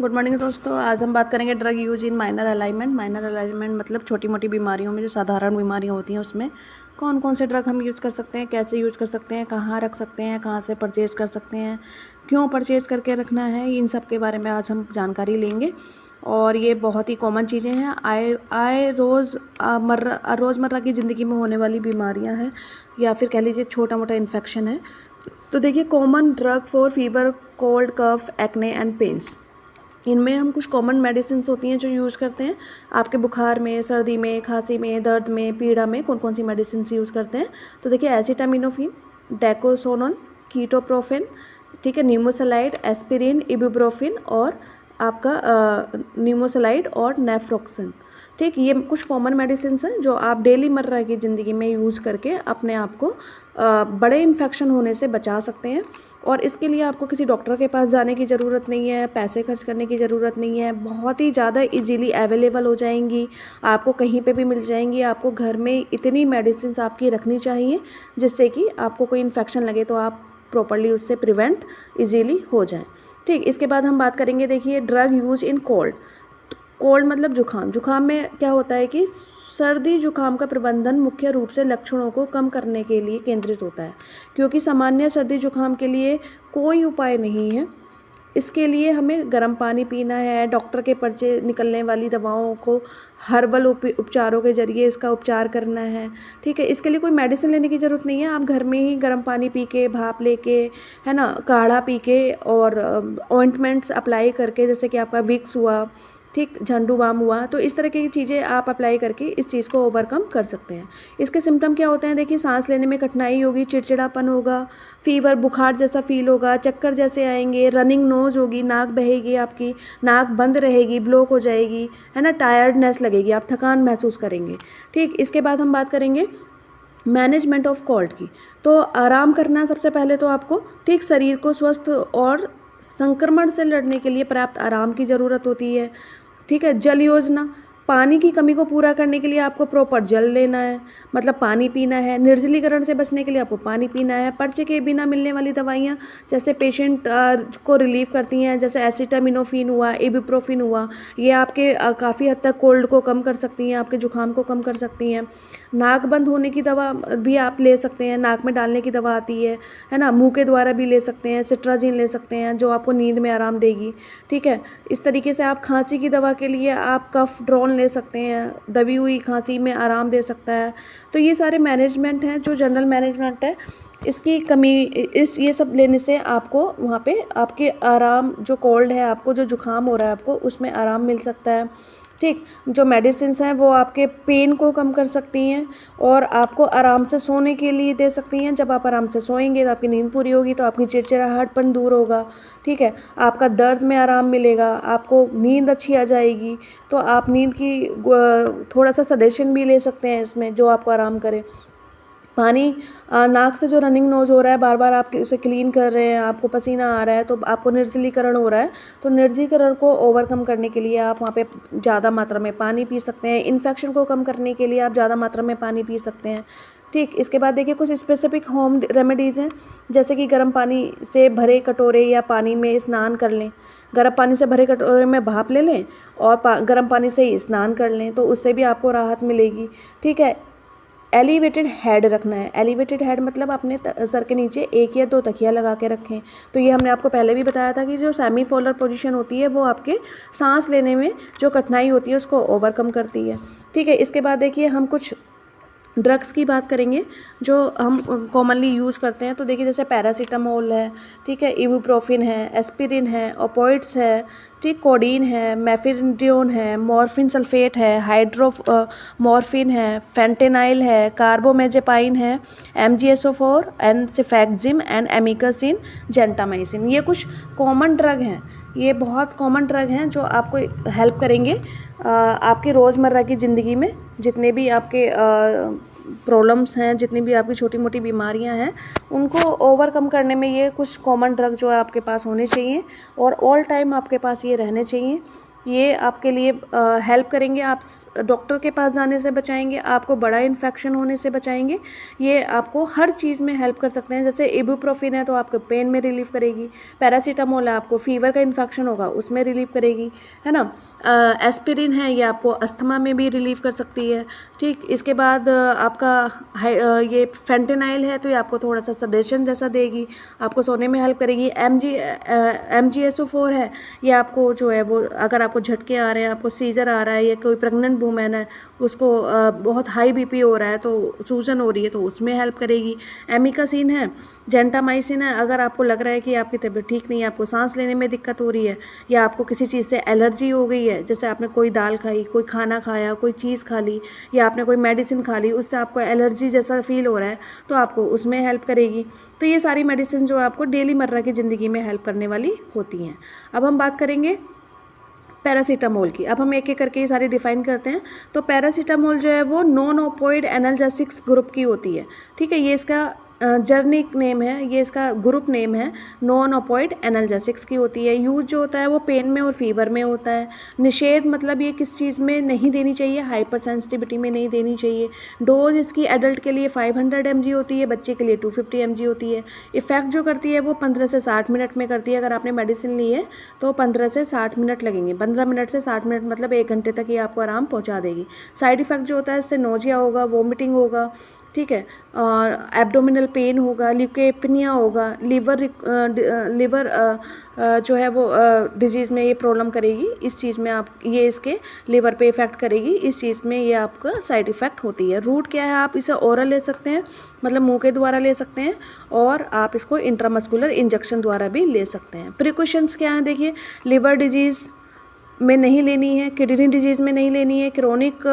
Good morning दोस्तों। आज हम बात करेंगे drug use in minor alignment. Minor alignment मतलब छोटी मोटी बीमारियों में जो साधारण बीमारियां होती हैं उसमें कौन कौन से ड्रग हम यूज़ कर सकते हैं, कैसे यूज़ कर सकते हैं, कहाँ रख सकते हैं, कहाँ से परचेज़ कर सकते हैं, क्यों परचेज़ करके रखना है, इन सब के बारे में आज हम जानकारी लेंगे। और ये बहुत ही कॉमन चीज़ें हैं, आए रोज़मर्रा की ज़िंदगी में होने वाली बीमारियाँ हैं या फिर कह लीजिए छोटा मोटा इन्फेक्शन है। तो देखिए, common drug for fever, cold, cough, acne and pains. इनमें हम कुछ कॉमन मेडिसिन्स होती हैं जो यूज़ करते हैं। आपके बुखार में, सर्दी में, खांसी में, दर्द में, पीड़ा में कौन कौन सी मेडिसिन्स यूज़ करते हैं। तो देखिए, एसिटामिनोफेन, डेकोसोनोल, कीटोप्रोफेन, ठीक है, नीमोसलाइड, एस्पिरिन, इबुप्रोफेन और आपका नीमोसलाइड और नेफ्रोक्सन। ठीक, ये कुछ कॉमन मेडिसिन्स हैं जो आप डेली मर्रा की ज़िंदगी में यूज़ करके अपने आप को बड़े इन्फेक्शन होने से बचा सकते हैं। और इसके लिए आपको किसी डॉक्टर के पास जाने की ज़रूरत नहीं है, पैसे खर्च करने की ज़रूरत नहीं है, बहुत ही ज़्यादा इजीली अवेलेबल हो जाएंगी, आपको कहीं पे भी मिल जाएंगी। आपको घर में इतनी मेडिसिन्स आपकी रखनी चाहिए जिससे कि आपको कोई इन्फेक्शन लगे तो आप प्रॉपरली उससे प्रिवेंट इजीली हो जाए। ठीक, इसके बाद हम बात करेंगे, देखिए, drug use in cold. Cold मतलब जुखाम। जुखाम में क्या होता है कि सर्दी जुखाम का प्रबंधन मुख्य रूप से लक्षणों को कम करने के लिए केंद्रित होता है, क्योंकि सामान्य सर्दी जुखाम के लिए कोई उपाय नहीं है। इसके लिए हमें गर्म पानी पीना है, डॉक्टर के पर्चे निकलने वाली दवाओं को हर्बल उपचारों के जरिए इसका उपचार करना है। ठीक है, इसके लिए कोई मेडिसिन लेने की ज़रूरत नहीं है। आप घर में ही गर्म पानी पी के, भाप लेके, है ना, काढ़ा पी के और ऑइंटमेंट्स अप्लाई करके, जैसे कि आपका विक्स हुआ, ठीक, झंडू बाम हुआ, तो इस तरह की चीज़ें आप अप्लाई करके इस चीज़ को ओवरकम कर सकते हैं। इसके सिम्टम क्या होते हैं, देखिए, सांस लेने में कठिनाई होगी, चिड़चिड़ापन होगा, फीवर, बुखार जैसा फील होगा, चक्कर जैसे आएंगे, रनिंग नोज होगी, नाक बहेगी, आपकी नाक बंद रहेगी, ब्लॉक हो जाएगी, है ना, टायर्डनेस लगेगी, आप थकान महसूस करेंगे। ठीक, इसके बाद हम बात करेंगे मैनेजमेंट ऑफ कोल्ड की। तो आराम करना सबसे पहले तो आपको, ठीक, शरीर को स्वस्थ और संक्रमण से लड़ने के लिए पर्याप्त आराम की ज़रूरत होती है। ठीक है, जल योजना, पानी की कमी को पूरा करने के लिए आपको प्रॉपर जल लेना है, मतलब पानी पीना है। निर्जलीकरण से बचने के लिए आपको पानी पीना है। पर्चे के बिना मिलने वाली दवाइयाँ जैसे पेशेंट को रिलीव करती हैं, जैसे एसिटामिनोफेन हुआ, इबुप्रोफेन हुआ, ये आपके काफ़ी हद तक कोल्ड को कम कर सकती हैं, आपके जुकाम को कम कर सकती हैं। नाक बंद होने की दवा भी आप ले सकते हैं, नाक में डालने की दवा आती है ना, मुंह के द्वारा भी ले सकते हैं। सिट्राजिन ले सकते हैं जो आपको नींद में आराम देगी। ठीक है, इस तरीके से आप खांसी की दवा के लिए आप कफ ड्रॉन ले सकते हैं, दबी हुई खांसी में आराम दे सकता है। तो ये सारे मैनेजमेंट हैं जो जनरल मैनेजमेंट है, इसकी कमी, ये सब लेने से आपको वहाँ पे आपके आराम, जो कोल्ड है आपको, जो जुकाम हो रहा है आपको, उसमें आराम मिल सकता है। ठीक, जो मेडिसिन्स हैं वो आपके पेन को कम कर सकती हैं और आपको आराम से सोने के लिए दे सकती हैं। जब आप आराम से सोएंगे तो आपकी नींद पूरी होगी, तो आपकी चिड़चिड़ाहटपन दूर होगा। ठीक है, आपका दर्द में आराम मिलेगा, आपको नींद अच्छी आ जाएगी। तो आप नींद की थोड़ा सा सडेशन भी ले सकते हैं इसमें, जो आपको आराम करे। पानी, नाक से जो रनिंग नोज हो रहा है, बार बार आप उसे क्लीन कर रहे हैं, आपको पसीना आ रहा है, तो आपको निर्जलीकरण हो रहा है। तो निर्जलीकरण को ओवरकम करने के लिए आप वहाँ पे ज़्यादा मात्रा में पानी पी सकते हैं। इन्फेक्शन को कम करने के लिए आप ज़्यादा मात्रा में पानी पी सकते हैं। ठीक, इसके बाद देखिए, कुछ स्पेसिफिक होम रेमेडीज़ हैं, जैसे कि गर्म पानी से भरे कटोरे या पानी में स्नान कर लें। गर्म पानी से भरे कटोरे में भाप ले लें और गर्म पानी से ही स्नान कर लें, तो उससे भी आपको राहत मिलेगी। ठीक है, एलिवेटेड हेड रखना है। एलिवेटेड हेड मतलब अपने सर के नीचे 1 या 2 तकिया लगा के रखें। तो ये हमने आपको पहले भी बताया था कि जो सेमी पोलर पोजीशन होती है वो आपके सांस लेने में जो कठिनाई होती है उसको ओवरकम करती है। ठीक है, इसके बाद देखिए, हम कुछ ड्रग्स की बात करेंगे जो हम कॉमनली यूज़ करते हैं। तो देखिए, जैसे पैरासीटामोल है, ठीक है, इबुप्रोफेन है, एस्पिरिन है, ओपोइड्स है, ठीक, कोडीन है, मेफिडियोन है, मॉर्फिन सल्फेट है, मॉर्फिन है, फेंटेनाइल है, कार्बोमेजेपाइन है, MgSO4 and cefixime and amikacin, gentamicin. ये कुछ कॉमन ड्रग हैं, ये बहुत कॉमन ड्रग हैं जो आपको हेल्प करेंगे आपकी रोज़मर्रा की ज़िंदगी में। जितने भी आपके प्रॉब्लम्स हैं, जितनी भी आपकी छोटी मोटी बीमारियां हैं, उनको ओवरकम करने में ये कुछ कॉमन ड्रग जो है आपके पास होने चाहिए और ऑल टाइम आपके पास ये रहने चाहिए। ये आपके लिए हेल्प करेंगे, आप डॉक्टर के पास जाने से बचाएंगे, आपको बड़ा इन्फेक्शन होने से बचाएंगे। ये आपको हर चीज़ में हेल्प कर सकते हैं। जैसे इबुप्रोफिन है तो आपको पेन में रिलीफ करेगी, पैरासीटामोल है आपको फीवर का इन्फेक्शन होगा उसमें रिलीफ करेगी, है ना। एस्पिरिन है ये आपको अस्थमा में भी रिलीफ कर सकती है। ठीक, इसके बाद आपका ये फेंटेनाइल है तो ये आपको थोड़ा सा सडेशन जैसा देगी, आपको सोने में हेल्प करेगी। MgSO4 है, ये आपको जो है वो अगर आपको झटके आ रहे हैं, आपको सीजर आ रहा है, या कोई प्रेग्नेंट वूमेन है उसको बहुत हाई BP हो रहा है तो सूजन हो रही है तो उसमें हेल्प करेगी। एमिकासिन है, जेंटामाइसिन है, अगर आपको लग रहा है कि आपकी तबीयत ठीक नहीं है, आपको सांस लेने में दिक्कत हो रही है, या आपको किसी चीज़ से एलर्जी हो गई है, जैसे आपने कोई दाल खाई, कोई खाना खाया, कोई चीज़ खा ली, या आपने कोई मेडिसिन खा ली, उससे आपको एलर्जी जैसा फील हो रहा है तो आपको उसमें हेल्प करेगी। तो ये सारी मेडिसिन जो आपको डेली मर्रा की ज़िंदगी में हेल्प करने वाली होती हैं। अब हम बात करेंगे पैरासीटामोल की। अब हम एक एक करके ये सारी डिफाइन करते हैं। तो पैरासीटामोल जो है वो नॉन ओपोइड एनाल्जेसिक्स ग्रुप की होती है। ठीक है, ये इसका जर्निक नेम है, ये इसका ग्रुप नेम है, नॉन ओपोइड एनाल्जेसिक्स की होती है। यूज जो होता है वो पेन में और फीवर में होता है। निषेध मतलब ये किस चीज़ में नहीं देनी चाहिए, हाइपर सेंसिटिविटी में नहीं देनी चाहिए। डोज इसकी एडल्ट के लिए 500 mg होती है, बच्चे के लिए 250 mg होती है। इफेक्ट जो करती है वो 15 से 60 मिनट में करती है। अगर आपने मेडिसिन ली है तो 15 से 60 मिनट लगेंगे, 15 मिनट से 60 मिनट मतलब 1 घंटे तक ये आपको आराम पहुंचा देगी। साइड इफेक्ट जो होता है इससे नोजिया होगा, वोमिटिंग होगा, ठीक है, और एब्डोमिनल पेन होगा, ल्यूकेपनिया होगा, लिवर जो है वो डिजीज़ में ये प्रॉब्लम करेगी। इस चीज़ में आप ये इसके लिवर पे इफ़ेक्ट करेगी, इस चीज़ में ये आपका साइड इफ़ेक्ट होती है। रूट क्या है, आप इसे ओरल ले सकते हैं, मतलब मुंह के द्वारा ले सकते हैं, और आप इसको इंट्रामस्कुलर इंजेक्शन द्वारा भी ले सकते हैं। प्रिकॉशंस क्या हैं देखिए, लिवर डिजीज़ में नहीं लेनी है, किडनी डिजीज़ में नहीं लेनी है, क्रोनिक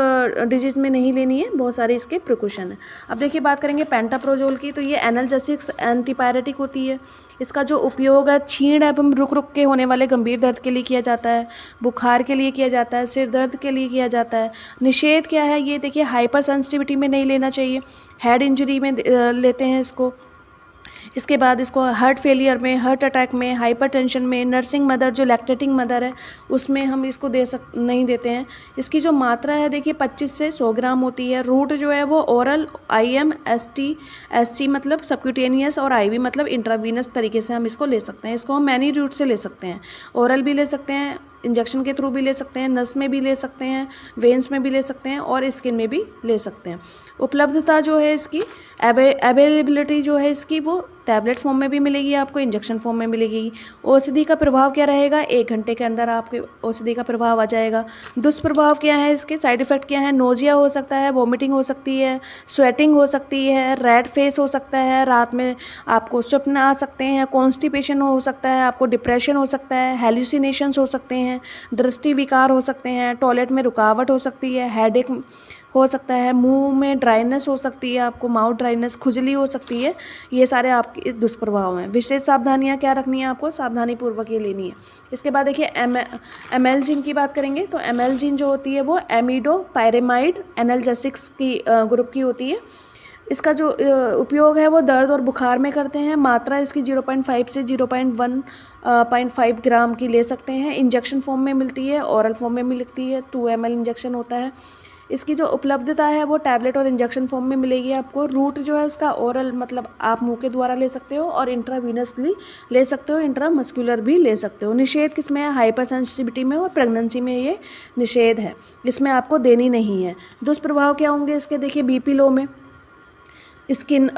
डिजीज़ में नहीं लेनी है, बहुत सारे इसके प्रिकॉशन है। अब देखिए बात करेंगे पेंटाप्रोजोल की। तो ये एनाल्जेसिक्स एंटीपायरेटिक होती है। इसका जो उपयोग है छींड़ एवं रुक रुक के होने वाले गंभीर दर्द के लिए किया जाता है, बुखार के लिए किया जाता है, सिर दर्द के लिए किया जाता है। निषेध क्या है, ये देखिए हाइपर सेंसिटिविटी में नहीं लेना चाहिए, हेड इंजरी में लेते हैं इसको। इसके बाद इसको हार्ट फेलियर में, हार्ट अटैक में, हाइपरटेंशन में, नर्सिंग मदर जो लैक्टेटिंग मदर है उसमें हम इसको नहीं देते हैं। इसकी जो मात्रा है देखिए 25 से 100 ग्राम होती है। रूट जो है वो ओरल, IM, ST मतलब सबक्यूटेनियस, और IV मतलब इंट्रावीनस तरीके से हम इसको ले सकते हैं। इसको हम मैनी रूट से ले सकते हैं, ओरल भी ले सकते हैं, इंजेक्शन के थ्रू भी ले सकते हैं, नस में भी ले सकते हैं, वेंस में भी ले सकते हैं, और स्किन में भी ले सकते हैं। उपलब्धता जो है इसकी, अवेलेबिलिटी जो है इसकी, वो टैबलेट फॉर्म में भी मिलेगी आपको, इंजेक्शन फॉर्म में मिलेगी। औषधि का प्रभाव क्या रहेगा, 1 घंटे के अंदर आपके औषधि का प्रभाव आ जाएगा। दुष्प्रभाव क्या है इसके, साइड इफेक्ट क्या है, नोजिया हो सकता है, वोमिटिंग हो सकती है, स्वेटिंग हो सकती है, रेड फेस हो सकता है, रात में आपको स्वप्न आ सकते हैं, कॉन्स्टिपेशन हो सकता है, आपको डिप्रेशन हो सकता है, हेल्यूसिनेशंस हो सकते हैं, दृष्टि विकार हो सकते हैं, टॉयलेट में रुकावट हो सकती है, हेडेक हो सकता है, मुंह में ड्राइनेस हो सकती है, आपको माउथ ड्राइनेस, खुजली हो सकती है। ये सारे आपके दुष्प्रभाव हैं। विशेष सावधानियां क्या रखनी है, आपको सावधानी पूर्वक ये लेनी है। इसके बाद देखिए एमेल्जिन की बात करेंगे। तो एमेल्जिन जो होती है वो एमिडोपायरेमाइड एनाल्जेसिक्स की ग्रुप की होती है। इसका जो उपयोग है वो दर्द और बुखार में करते हैं। मात्रा इसकी 0.5 से 0.1.5 ग्राम की ले सकते हैं। इंजेक्शन फॉर्म में मिलती है, ओरल फॉर्म में मिलती है, 2 ml इंजेक्शन होता है। इसकी जो उपलब्धता है वो टैबलेट और इंजेक्शन फॉर्म में मिलेगी आपको। रूट जो है इसका ओरल मतलब आप मुंह के द्वारा ले सकते हो, और इंट्रावीनसली ले सकते हो, इंट्रामस्कुलर भी ले सकते हो। निषेध किसमें है, हाइपर सेंसिटिविटी में और प्रेगनेंसी में ये निषेध है, इसमें आपको देनी नहीं है। दुष्प्रभाव क्या होंगे इसके, देखिए BP लो में, स्किन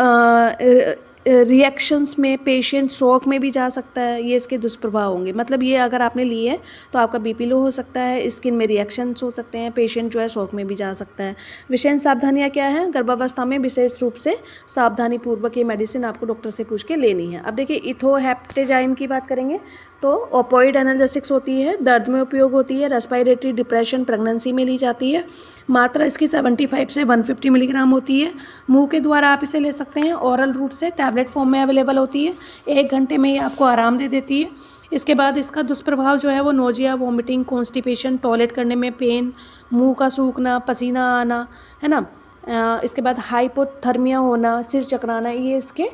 रिएक्शंस में, पेशेंट शॉक में भी जा सकता है, ये इसके दुष्प्रभाव होंगे। मतलब ये अगर आपने ली है तो आपका BP लो हो सकता है, स्किन में रिएक्शंस हो सकते हैं, पेशेंट जो है शॉक में भी जा सकता है। विशेष सावधानियां क्या हैं, गर्भावस्था में विशेष रूप से सावधानी पूर्वक ये मेडिसिन आपको डॉक्टर से पूछ के लेनी है। अब देखिए इथोहेप्टेजाइन की बात करेंगे। तो ओपोइड एनाल्जेसिक्स होती है, दर्द में उपयोग होती है, रेस्पिरेटरी डिप्रेशन, प्रेगनेंसी में ली जाती है। मात्रा इसकी 75 से 150 मिलीग्राम होती है। मुंह के द्वारा आप इसे ले सकते हैं, ओरल रूट से टैबलेट फॉर्म में अवेलेबल होती है। 1 घंटे में ये आपको आराम दे देती है। इसके बाद इसका दुष्प्रभाव जो है वो नोजिया, वोमिटिंग, कॉन्स्टिपेशन, टॉयलेट करने में पेन, मुंह का सूखना, पसीना आना, है ना। इसके बाद हाइपोथर्मिया होना, सिर चकराना, ये इसके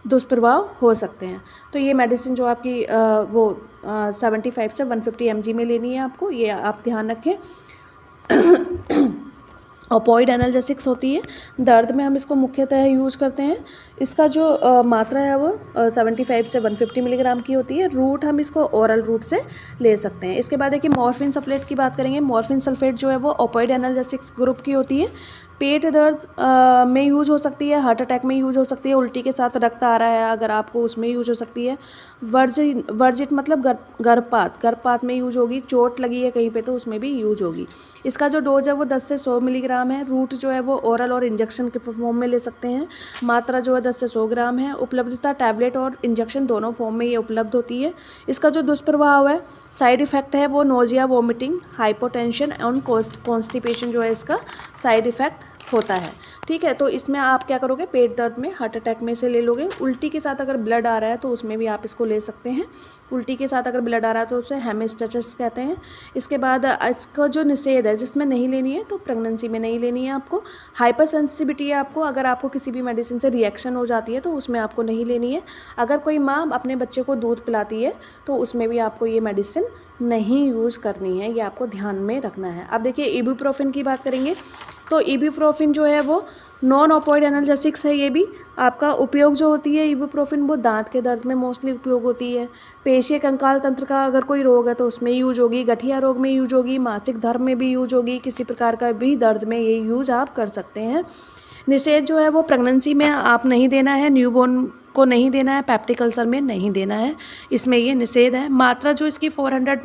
दुष्प्रभाव हो सकते हैं। तो ये मेडिसिन जो आपकी 75 से 150 mg में लेनी है आपको, ये आप ध्यान रखें। ओपॉइड एनाल्जेसिक्स होती है, दर्द में हम इसको मुख्यतः यूज़ करते हैं। इसका जो मात्रा है वो 75 से 150 मिलीग्राम की होती है। रूट हम इसको ओरल रूट से ले सकते हैं। इसके बाद देखिए मॉर्फिन सल्फेट की बात करेंगे। मॉर्फिन सल्फेट जो है वो ओपॉइड एनाल्जेसिक्स ग्रुप की होती है। पेट दर्द में यूज़ हो सकती है, हार्ट अटैक में यूज़ हो सकती है, उल्टी के साथ रक्त आ रहा है अगर आपको, उसमें यूज़ हो सकती है। वर्जिट मतलब गर्भपात में यूज़ होगी। चोट लगी है कहीं पे तो उसमें भी यूज़ होगी। इसका जो डोज है वो 10 से 100 मिलीग्राम है। रूट जो है वो ओरल और इंजेक्शन के फॉर्म में ले सकते हैं। मात्रा जो है 10 से 100 ग्राम है। उपलब्धता टैबलेट और इंजेक्शन दोनों फॉर्म में ये उपलब्ध होती है। इसका जो दुष्प्रभाव है, साइड इफ़ेक्ट है वो nausea, vomiting, hypotension and constipation जो है इसका साइड इफ़ेक्ट होता है। ठीक है, तो इसमें आप क्या करोगे, पेट दर्द में, हार्ट अटैक में से ले लोगे। उल्टी के साथ अगर ब्लड आ रहा है तो उसमें भी आप इसको ले सकते हैं। उल्टी के साथ अगर ब्लड आ रहा है तो उसे हेमिस्टेसिस कहते हैं। इसके बाद इसका जो निषेध है, जिसमें नहीं लेनी है, तो प्रेगनेंसी में नहीं लेनी है आपको। हाइपर सेंसिटिविटी है आपको, अगर आपको किसी भी मेडिसिन से रिएक्शन हो जाती है तो उसमें आपको नहीं लेनी है। अगर कोई माँ अपने बच्चे को दूध पिलाती है तो उसमें भी आपको ये मेडिसिन नहीं यूज़ करनी है, ये आपको ध्यान में रखना है। अब देखिए इबुप्रोफेन की बात करेंगे तो इबुप्रोफेन जो है वो नॉन ओपॉइड एनाल्जेसिक्स है। ये भी आपका उपयोग जो होती है इबुप्रोफेन, वो दांत के दर्द में मोस्टली उपयोग होती है। पेशीय कंकाल तंत्र का अगर कोई रोग है तो उसमें यूज होगी, गठिया रोग में यूज होगी, मासिक धर्म में भी यूज होगी, किसी प्रकार का भी दर्द में ये यूज आप कर सकते हैं। निषेध जो है वो प्रेगनेंसी में आप नहीं देना है, न्यूबॉर्न को नहीं देना है, पेप्टिक अल्सर में नहीं देना है, इसमें ये निषेध है। मात्रा जो इसकी 400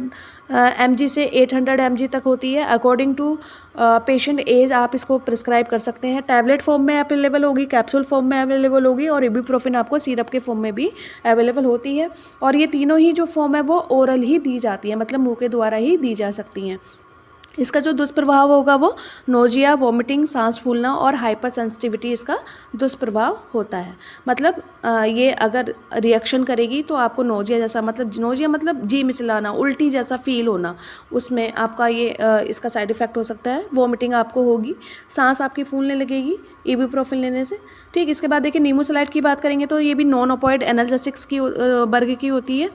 mg से 800 mg तक होती है। अकॉर्डिंग टू पेशेंट एज आप इसको प्रिस्क्राइब कर सकते हैं। टैबलेट फॉर्म में अवेलेबल होगी, कैप्सूल फॉर्म में अवेलेबल होगी, और इबुप्रोफेन आपको सिरप के फॉर्म में भी अवेलेबल होती है। और ये तीनों ही जो फॉर्म है वो ओरल ही दी जाती है, मतलब मुंह के द्वारा ही दी जा सकती हैं। इसका जो दुष्प्रभाव होगा वो नोजिया, वोमिटिंग, सांस फूलना और हाइपर सेंसिटिविटी इसका दुष्प्रभाव होता है। मतलब ये अगर रिएक्शन करेगी तो आपको नोजिया जैसा, मतलब नोजिया मतलब जी मिचलाना, उल्टी जैसा फील होना, उसमें आपका ये इसका साइड इफ़ेक्ट हो सकता है। वोमिटिंग आपको होगी, सांस आपकी फूलने लगेगी इबुप्रोफेन लेने से। ठीक, इसके बाद देखिए नीमोसलाइड की बात करेंगे तो ये भी नॉन ओपॉइड एनाल्जेसिक्स की वर्ग की होती है।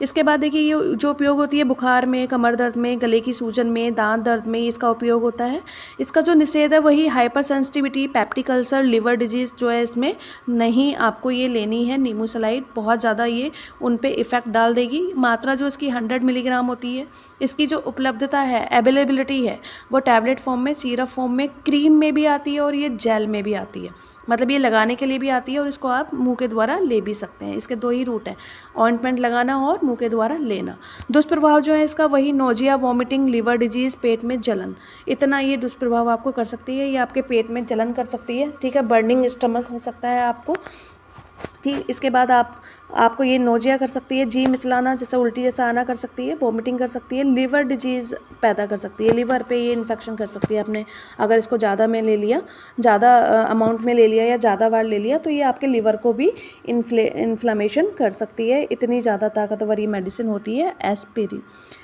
इसके बाद देखिए ये जो उपयोग होती है बुखार में, कमर दर्द में, गले की सूजन में, दांत दर्द में इसका उपयोग होता है। इसका जो निषेध है वही hyper sensitivity, peptic ulcer, liver disease जो है इसमें नहीं आपको ये लेनी है। नीमोसलाइड बहुत ज़्यादा ये उन पे इफ़ेक्ट डाल देगी। मात्रा जो इसकी 100 मिलीग्राम होती है। इसकी जो उपलब्धता है, अवेलेबिलिटी है, वो टैबलेट फॉर्म में, सिरप फॉर्म में, क्रीम में भी आती है और ये जेल में भी आती है। मतलब ये लगाने के लिए भी आती है और इसको आप मुंह के द्वारा ले भी सकते हैं। इसके दो ही रूट हैं, ऑइंटमेंट लगाना और मुंह के द्वारा लेना। दुष्प्रभाव जो है इसका वही नोजिया, वॉमिटिंग, लिवर डिजीज़, पेट में जलन, इतना ये दुष्प्रभाव आपको कर सकती है। ये आपके पेट में जलन कर सकती है, ठीक है, बर्निंग स्टमक हो सकता है आपको। ठीक, इसके बाद आपको ये नोजिया कर सकती है, जी मिचलाना जैसे उल्टी जैसा आना कर सकती है, वोमिटिंग कर सकती है, लिवर डिजीज़ पैदा कर सकती है, लिवर पे ये इन्फेक्शन कर सकती है। आपने अगर इसको ज़्यादा में ले लिया, ज़्यादा अमाउंट में ले लिया या ज़्यादा बार ले लिया तो ये आपके लिवर को भी इन्फ्लेमेशन कर सकती है। इतनी ज़्यादा ताकतवर ये मेडिसिन होती है एस्पिरिन।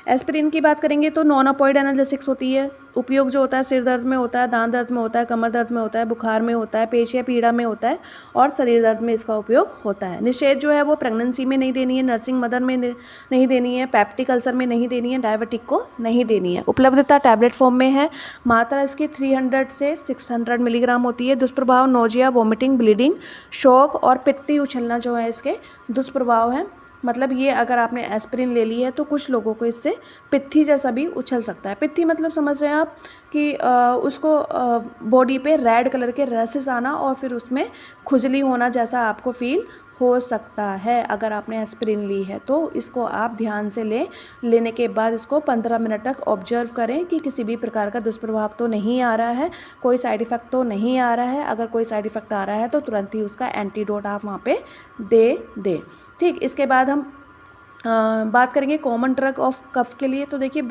एस्पिरिन की बात करेंगे तो नॉन ओपॉइड एनाल्जेसिक्स होती है। उपयोग जो होता है सिर दर्द में होता है, दांत दर्द में होता है, कमर दर्द में होता है, बुखार में होता है, पेशिया पीड़ा में होता है और शरीर दर्द में इसका उपयोग होता है। निषेध जो है वो प्रेगनेंसी में नहीं देनी है, नर्सिंग मदर में नहीं देनी है, पेप्टिक अल्सर में नहीं देनी है, डायबिटिक को नहीं देनी है। उपलब्धता टैबलेट फॉर्म में है। मात्रा इसकी 300 से 600 मिलीग्राम होती है। दुष्प्रभाव नोजिया, वोमिटिंग, ब्लीडिंग, शौक और पित्ती उछलना जो है इसके दुष्प्रभाव हैं। मतलब ये अगर आपने एस्पिरिन ले ली है तो कुछ लोगों को इससे पित्ती जैसा भी उछल सकता है। पित्ती मतलब समझ रहे हैं आप कि उसको बॉडी पे रेड कलर के रैसेस आना और फिर उसमें खुजली होना जैसा आपको फील हो सकता है अगर आपने एस्पिरिन ली है। तो इसको आप ध्यान से लेने के बाद इसको 15 मिनट तक ऑब्जर्व करें कि किसी भी प्रकार का दुष्प्रभाव तो नहीं आ रहा है, कोई साइड इफ़ेक्ट तो नहीं आ रहा है। अगर कोई साइड इफ़ेक्ट आ रहा है तो तुरंत ही उसका एंटीडोट आप वहाँ पे दे दें। ठीक, इसके बाद हम बात करेंगे कॉमन ड्रग ऑफ कफ के लिए। तो देखिए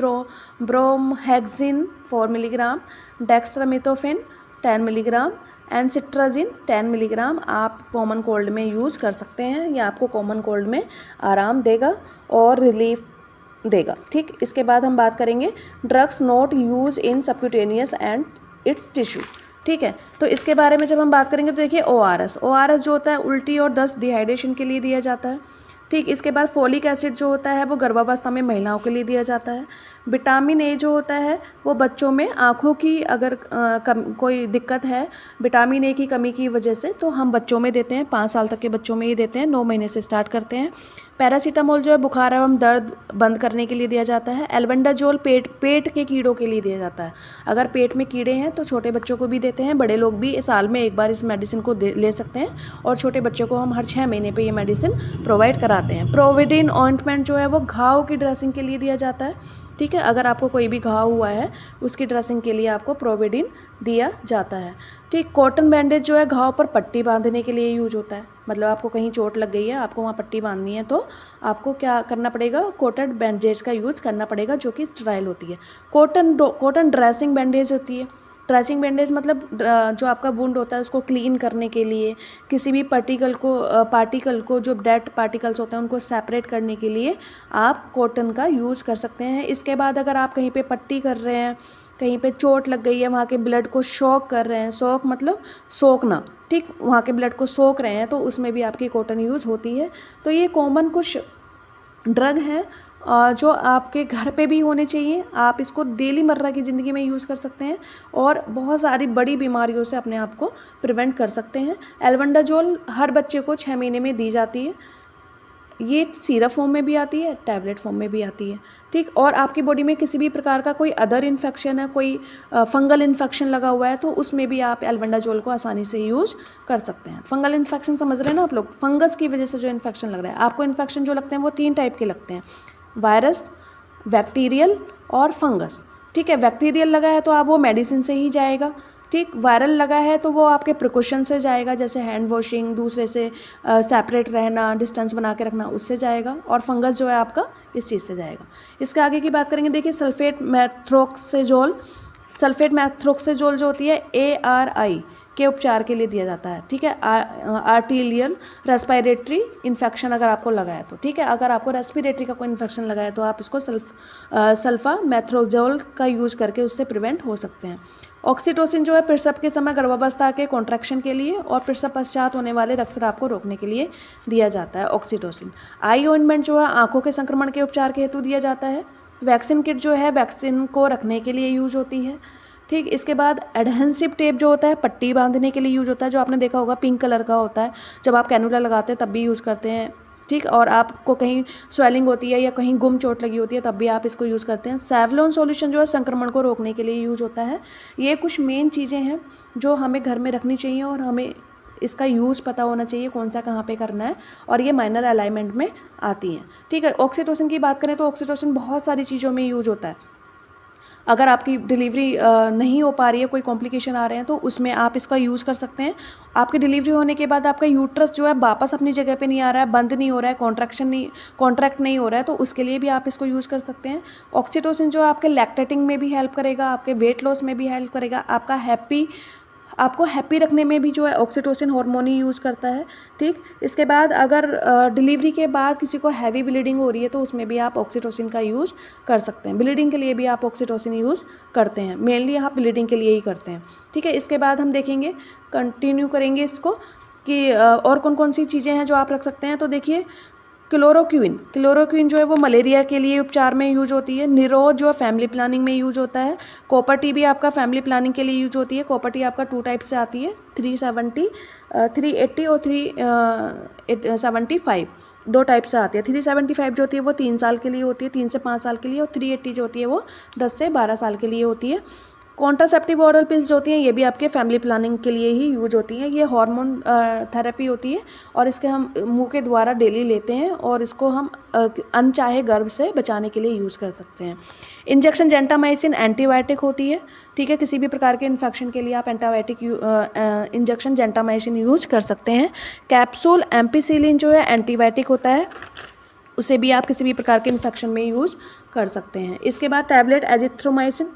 ब्रोमहेक्सिन 4 मिलीग्राम, डेक्सामेथासोन 10 मिलीग्राम, एनसिट्राजिन 10 मिलीग्राम आप कॉमन कोल्ड में यूज़ कर सकते हैं। ये आपको कॉमन कोल्ड में आराम देगा और रिलीफ देगा। ठीक, इसके बाद हम बात करेंगे drugs not use in subcutaneous and it's tissue. ठीक है। तो इसके बारे में जब हम बात करेंगे तो देखिए ORS जो होता है उल्टी और दस्त डिहाइड्रेशन के लिए दिया जाता है। ठीक, इसके बाद फोलिक एसिड जो होता है वो गर्भावस्था में महिलाओं के लिए दिया जाता है। विटामिन ए जो होता है वो बच्चों में आँखों की अगर कोई दिक्कत है विटामिन ए की कमी की वजह से तो हम बच्चों में देते हैं, 5 साल तक के बच्चों में ही देते हैं, 9 महीने से स्टार्ट करते हैं। पैरासीटामोल जो है बुखार एवं दर्द बंद करने के लिए दिया जाता है। एल्बेंडाजोल पेट के कीड़ों के लिए दिया जाता है। अगर पेट में कीड़े हैं तो छोटे बच्चों को भी देते हैं, बड़े लोग भी साल में एक बार इस मेडिसिन को ले सकते हैं और छोटे बच्चों को हम हर 6 महीने पे ये मेडिसिन प्रोवाइड कराते हैं। प्रोविडिन ऑइंटमेंट जो है वो घाव की ड्रेसिंग के लिए दिया जाता है। ठीक है, अगर आपको कोई भी घाव हुआ है उसकी ड्रेसिंग के लिए आपको प्रोविडिन दिया जाता है। ठीक, कॉटन बैंडेज जो है घाव पर पट्टी बांधने के लिए यूज होता है। मतलब आपको कहीं चोट लग गई है, आपको वहाँ पट्टी बांधनी है तो आपको क्या करना पड़ेगा, कॉटन बैंडेज का यूज़ करना पड़ेगा जो कि स्टेराइल होती है। कॉटन ड्रेसिंग बैंडेज होती है। ड्रेसिंग बैंडेज मतलब जो आपका वुंड होता है उसको क्लीन करने के लिए, किसी भी पार्टिकल को जो डेड पार्टिकल्स होते हैं उनको सेपरेट करने के लिए आप कॉटन का यूज़ कर सकते हैं। इसके बाद अगर आप कहीं पे पट्टी कर रहे हैं, कहीं पे चोट लग गई है, वहाँ के ब्लड को शॉक कर रहे हैं, शॉक मतलब सोखना, ठीक, वहाँ के ब्लड को सोख रहे हैं तो उसमें भी आपकी कॉटन यूज़ होती है। तो ये कॉमन कुछ ड्रग हैं जो आपके घर पे भी होने चाहिए। आप इसको डेली मर्रा की ज़िंदगी में यूज़ कर सकते हैं और बहुत सारी बड़ी बीमारियों से अपने आप को प्रिवेंट कर सकते हैं। एल्बेंडाजोल हर बच्चे को 6 महीने में दी जाती है। ये सिरप फॉर्म में भी आती है, टैबलेट फॉर्म में भी आती है। ठीक, और आपकी बॉडी में किसी भी प्रकार का कोई अदर इन्फेक्शन है, कोई फंगल इन्फेक्शन लगा हुआ है तो उसमें भी आप एल्बेंडाजोल को आसानी से यूज़ कर सकते हैं। फंगल इन्फेक्शन समझ रहे हैं ना आप लोग, फंगस की वजह से जो इन्फेक्शन लग रहा है आपको, इन्फेक्शन जो लगते हैं वो 3 टाइप के लगते हैं, वायरस, बैक्टीरियल और फंगस। ठीक है, बैक्टीरियल लगा है तो आप वो मेडिसिन से ही जाएगा। ठीक, वायरल लगा है तो वो आपके प्रिकॉशन से जाएगा, जैसे हैंड वॉशिंग, दूसरे से सेपरेट रहना, डिस्टेंस बना के रखना, उससे जाएगा। और फंगस जो है आपका इस चीज़ से जाएगा। इसके आगे की बात करेंगे, देखिए सल्फेट मैथ्रोक्सेजोल जो होती है ARI के उपचार के लिए दिया जाता है। ठीक है, आर्टिलियल रेस्पिरेटरी इन्फेक्शन अगर आपको लगा है तो, ठीक है, अगर आपको रेस्पिरेटरी का कोई इन्फेक्शन लगा है तो आप इसको सल्फा मैथ्रोक्सेजोल का यूज़ करके उससे प्रिवेंट हो सकते हैं। ऑक्सीटोसिन जो है प्रसव के समय गर्भावस्था के कॉन्ट्रैक्शन के लिए और प्रसव पश्चात होने वाले रक्तस्राव को रोकने के लिए दिया जाता है ऑक्सीटोसिन। आई ऑइंटमेंट जो है आंखों के संक्रमण के उपचार के हेतु दिया जाता है। वैक्सीन किट जो है वैक्सीन को रखने के लिए यूज होती है। ठीक, इसके बाद एडहेंसिव टेप जो होता है पट्टी बांधने के लिए यूज होता है, जो आपने देखा होगा पिंक कलर का होता है, जब आप कैनुला लगाते हैं तब भी यूज़ करते हैं। ठीक, और आपको कहीं स्वेलिंग होती है या कहीं गुम चोट लगी होती है तब भी आप इसको यूज़ करते हैं। सेवलॉन सॉल्यूशन जो है संक्रमण को रोकने के लिए यूज होता है। ये कुछ मेन चीज़ें हैं जो हमें घर में रखनी चाहिए और हमें इसका यूज़ पता होना चाहिए कौन सा कहाँ पे करना है, और ये माइनर अलाइनमेंट में आती हैं। ठीक है, ऑक्सीटोसिन की बात करें तो ऑक्सीटोसिन बहुत सारी चीज़ों में यूज होता है। अगर आपकी डिलीवरी नहीं हो पा रही है, कोई कॉम्प्लिकेशन आ रहे हैं तो उसमें आप इसका यूज़ कर सकते हैं। आपकी डिलीवरी होने के बाद आपका यूट्रस जो है वापस अपनी जगह पे नहीं आ रहा है, बंद नहीं हो रहा है, कॉन्ट्रैक्ट नहीं हो रहा है, तो उसके लिए भी आप इसको यूज़ कर सकते हैं। ऑक्सीटोसिन जो आपके लैक्टेटिंग में भी हेल्प करेगा, आपके वेट लॉस में भी हेल्प करेगा, आपको हैप्पी रखने में भी जो है ऑक्सीटोसिन हार्मोन ही यूज़ करता है। ठीक, इसके बाद अगर डिलीवरी के बाद किसी को हैवी ब्लीडिंग हो रही है तो उसमें भी आप ऑक्सीटोसिन का यूज़ कर सकते हैं। ब्लीडिंग के लिए भी आप ऑक्सीटोसिन यूज़ करते हैं, मेनली आप ब्लीडिंग के लिए ही करते हैं। ठीक है, इसके बाद हम देखेंगे, कंटिन्यू करेंगे इसको कि और कौन कौन सी चीज़ें हैं जो आप रख सकते हैं। तो देखिए क्लोरोक्विन जो है वो मलेरिया के लिए उपचार में यूज होती है। निरोध जो फैमिली प्लानिंग में यूज होता है। कॉपर टी भी आपका फैमिली प्लानिंग के लिए यूज होती है। कॉपर टी आपका 2 टाइप से आती है, 370, 380 और 375, 2 टाइप से आती है। 375 जो होती है वो 3 साल के लिए होती है, 3 से 5 साल के लिए, और 380 जो होती है वो 10 से 12 साल के लिए होती है। कॉन्ट्रासेप्टिव ऑरल पिल्स जो होती हैं ये भी आपके फैमिली प्लानिंग के लिए ही यूज होती हैं। ये हार्मोन थेरेपी होती है और इसके हम मुंह के द्वारा डेली लेते हैं और इसको हम अनचाहे गर्भ से बचाने के लिए यूज़ कर सकते हैं। इंजेक्शन जेंटामाइसिन एंटीबायोटिक होती है। ठीक है, किसी भी प्रकार के इन्फेक्शन के लिए आप इंजेक्शन जेंटामाइसिन यूज कर सकते हैं। कैप्सूल एम्पिसिलिन जो है एंटीबायोटिक होता है, उसे भी आप किसी भी प्रकार के इन्फेक्शन में यूज कर सकते हैं। इसके बाद टैबलेट एजिथ्रोमाइसिन,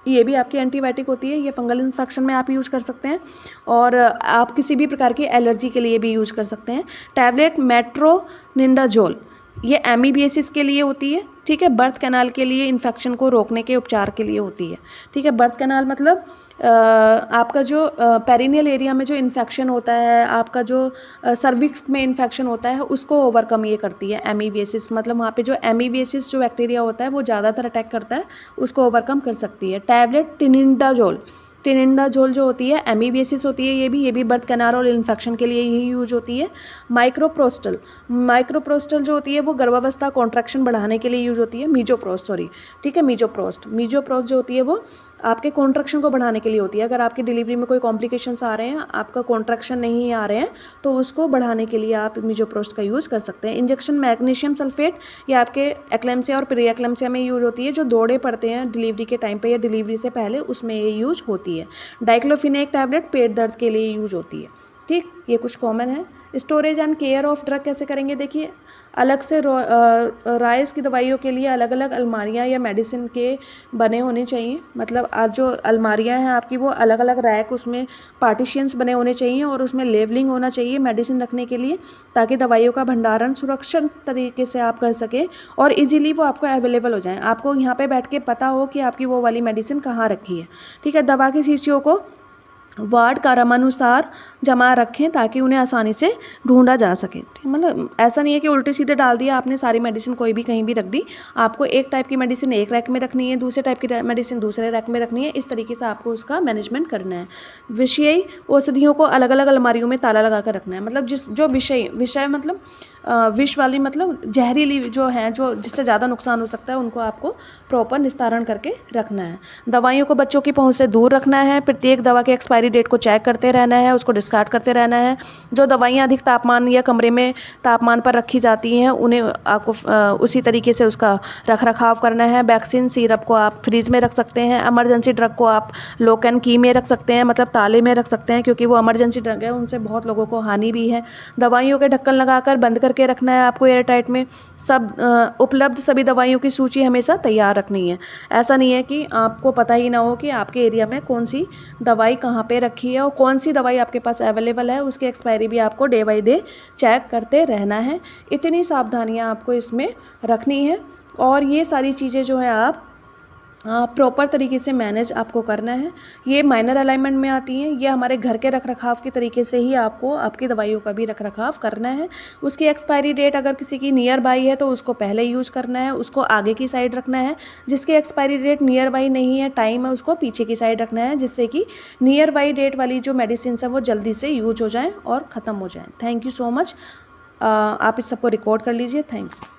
ये भी आपकी एंटीबायोटिक होती है, ये फंगल इन्फेक्शन में आप यूज़ कर सकते हैं और आप किसी भी प्रकार की एलर्जी के लिए भी यूज़ कर सकते हैं। टैबलेट मेट्रोनिडाजोल, ये एमीबियासिस के लिए होती है, ठीक है। बर्थ कैनाल के लिए इन्फेक्शन को रोकने के उपचार के लिए होती है, ठीक है। बर्थ कैनाल मतलब आपका जो पेरिनियल एरिया में जो इन्फेक्शन होता है, आपका जो सर्विक्स में इन्फेक्शन होता है, उसको ओवरकम ये करती है एमीबियासिस। मतलब वहाँ पे जो एमीबियासिस जो बैक्टीरिया होता है वो ज़्यादातर अटैक करता है, उसको ओवरकम कर सकती है। टैबलेट टिनिडाजोल जो होती है एमीबियासिस होती है, ये भी बर्थ कैनाल और इन्फेक्शन के लिए ही यूज होती है। माइक्रोप्रोस्टल जो होती है वो गर्भावस्था कॉन्ट्रैक्शन बढ़ाने के लिए यूज होती है। ठीक है। मीजोप्रोस्ट जो होती है वो आपके कॉन्ट्रैक्शन को बढ़ाने के लिए होती है। अगर आपकी डिलीवरी में कोई कॉम्प्लिकेशंस आ रहे हैं, आपका कॉन्ट्रैक्शन नहीं आ रहे हैं, तो उसको बढ़ाने के लिए आप मीजोप्रोस्ट का यूज़ कर सकते हैं। इंजेक्शन मैग्नीशियम सल्फेट, ये आपके एक्लेम्सिया और प्री एक्लेम्सिया में यूज होती है, जो दौरे पड़ते हैं डिलीवरी के टाइम पे या डिलीवरी से पहले, उसमें ये यूज होती है। डाइक्लोफिनेक टैबलेट पेट दर्द के लिए यूज होती है, ठीक। ये कुछ कॉमन है। Storage and care of drug कैसे करेंगे, देखिए अलग से राइस की दवाइयों के लिए अलग अलग अलमारियाँ या मेडिसिन के बने होने चाहिए। मतलब आज जो अलमारियाँ हैं आपकी वो अलग अलग रैक, उसमें पार्टीशियंस बने होने चाहिए और उसमें लेवलिंग होना चाहिए मेडिसिन रखने के लिए, ताकि दवाइयों का भंडारण सुरक्षित तरीके से आप कर सकें और इजीली वो आपको अवेलेबल हो जाए। आपको यहाँ पे बैठ के पता हो कि आपकी वो वाली मेडिसिन कहाँ रखी है, ठीक है। दवा की शीशियों को वार्ड क्रमानुसार जमा रखें ताकि उन्हें आसानी से ढूंढा जा सके। मतलब ऐसा नहीं है कि उल्टे सीधे डाल दिया आपने सारी मेडिसिन, कोई भी कहीं भी रख दी। आपको एक टाइप की मेडिसिन एक रैक में रखनी है, दूसरे टाइप की मेडिसिन दूसरे रैक में रखनी है। इस तरीके से आपको उसका मैनेजमेंट करना है। विषयी औषधियों को अलग अलग अलमारियों में ताला लगा कर रखना है। मतलब जो विषय मतलब विष वाली, मतलब जहरीली जो है, जो जिससे ज़्यादा नुकसान हो सकता है, उनको आपको प्रॉपर निस्तारण करके रखना है। दवाइयों को बच्चों की पहुंच से दूर रखना है। प्रत्येक दवा के एक्सपायरी डेट को चेक करते रहना है, उसको डिस्कार्ड करते रहना है। जो दवाइयाँ अधिक तापमान या कमरे में तापमान पर रखी जाती हैं, उन्हें आपको उसी तरीके से उसका रख रखाव करना है। वैक्सीन सिरप को आप फ्रीज में रख सकते हैं। इमरजेंसी ड्रग को आप लॉक एंड की में रख सकते हैं, मतलब ताले में रख सकते हैं, क्योंकि वो इमरजेंसी ड्रग है, उनसे बहुत लोगों को हानि भी है। दवाइयों के ढक्कन लगाकर बंद करके रखना है आपको एयर टाइट में। सब उपलब्ध सभी दवाइयों की सूची हमेशा तैयार रखनी है। ऐसा नहीं है कि आपको पता ही ना हो कि आपके एरिया में कौन सी दवाई कहाँ पे रखी है और कौन सी दवाई आपके पास अवेलेबल है। उसकी एक्सपायरी भी आपको डे बाय डे चेक करते रहना है। इतनी सावधानियां आपको इसमें रखनी है और ये सारी चीज़ें जो है आप प्रॉपर तरीके से मैनेज आपको करना है। ये माइनर अलाइनमेंट में आती हैं। ये हमारे घर के रख रखाव के तरीके से ही आपको आपकी दवाइयों का भी रख रखाव करना है। उसकी एक्सपायरी डेट अगर किसी की नियर बाई है तो उसको पहले यूज़ करना है, उसको आगे की साइड रखना है। जिसकी एक्सपायरी डेट नियर बाई नहीं है, टाइम है, उसको पीछे की साइड रखना है, जिससे कि नियर बाई डेट वाली जो मेडिसिन है वो जल्दी से यूज हो जाएँ और ख़त्म हो जाएँ। Thank you so much. आप इस सबको रिकॉर्ड कर लीजिए। Thank you.